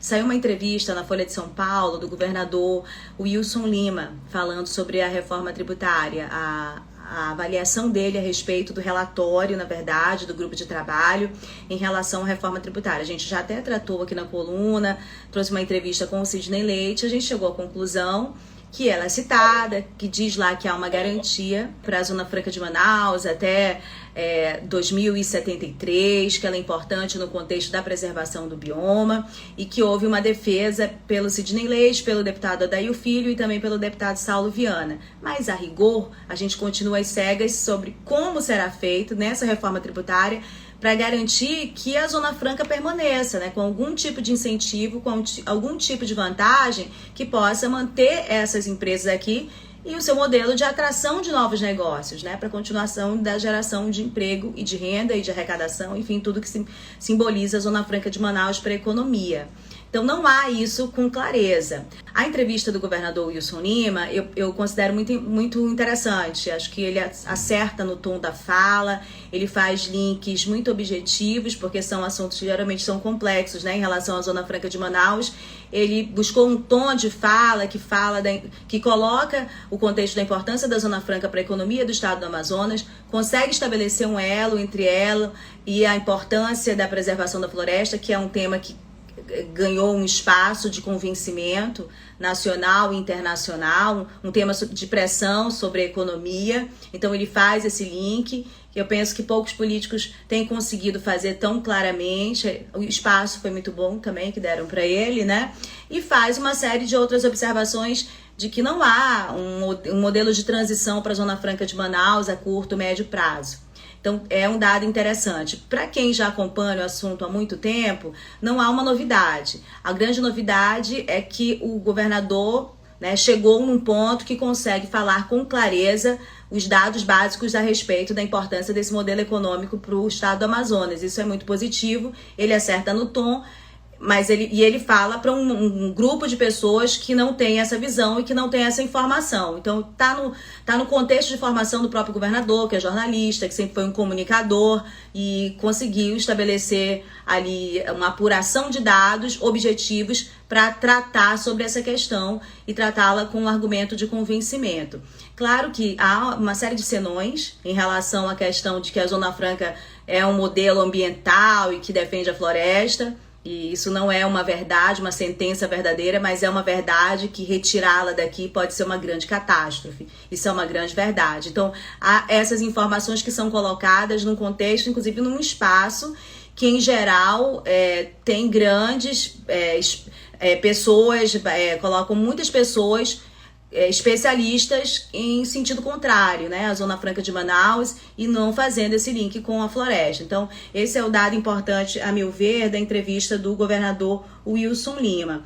Saiu uma entrevista na Folha de São Paulo do governador Wilson Lima, falando sobre a reforma tributária, a avaliação dele a respeito do relatório, na verdade, do grupo de trabalho em relação à reforma tributária. A gente já até tratou aqui na coluna, trouxe uma entrevista com o Sidney Leite, a gente chegou à conclusão que ela é citada, que diz lá que há uma garantia para a Zona Franca de Manaus até 2073, que ela é importante no contexto da preservação do bioma e que houve uma defesa pelo Sidney Leite, pelo deputado Adair Filho e também pelo deputado Saulo Viana. Mas, a rigor, a gente continua às cegas sobre como será feito nessa reforma tributária para garantir que a Zona Franca permaneça, né, com algum tipo de incentivo, com algum tipo de vantagem que possa manter essas empresas aqui e o seu modelo de atração de novos negócios, né, para a continuação da geração de emprego e de renda e de arrecadação, enfim, tudo que simboliza a Zona Franca de Manaus para a economia. Então não há isso com clareza. A entrevista do governador Wilson Lima eu considero muito interessante. Acho que ele acerta no tom da fala, ele faz links muito objetivos, porque são assuntos que geralmente são complexos, né, em relação à Zona Franca de Manaus. Ele buscou um tom de fala que coloca o contexto da importância da Zona Franca para a economia do estado do Amazonas, consegue estabelecer um elo entre ela e a importância da preservação da floresta, que é um tema que ganhou um espaço de convencimento nacional e internacional, um tema de pressão sobre a economia. Então ele faz esse link, que eu penso que poucos políticos têm conseguido fazer tão claramente. O espaço foi muito bom também que deram para ele, né? E faz uma série de outras observações de que não há um modelo de transição para a Zona Franca de Manaus a curto, médio prazo. Então, é um dado interessante. Para quem já acompanha o assunto há muito tempo, não há uma novidade. A grande novidade é que o governador, né, chegou num ponto que consegue falar com clareza os dados básicos a respeito da importância desse modelo econômico para o estado do Amazonas. Isso é muito positivo, ele acerta no tom, mas ele fala para um grupo de pessoas que não tem essa visão e que não tem essa informação. Então, tá no contexto de formação do próprio governador, que é jornalista, que sempre foi um comunicador e conseguiu estabelecer ali uma apuração de dados objetivos para tratar sobre essa questão e tratá-la com um argumento de convencimento. Claro que há uma série de senões em relação à questão de que a Zona Franca é um modelo ambiental e que defende a floresta. E isso não é uma verdade, uma sentença verdadeira, mas é uma verdade que retirá-la daqui pode ser uma grande catástrofe. Isso é uma grande verdade. Então, há essas informações que são colocadas num contexto, inclusive num espaço que, em geral, tem grandes pessoas, colocam muitas pessoas especialistas em sentido contrário, né, a Zona Franca de Manaus, e não fazendo esse link com a floresta. Então, esse é o dado importante, a meu ver, da entrevista do governador Wilson Lima.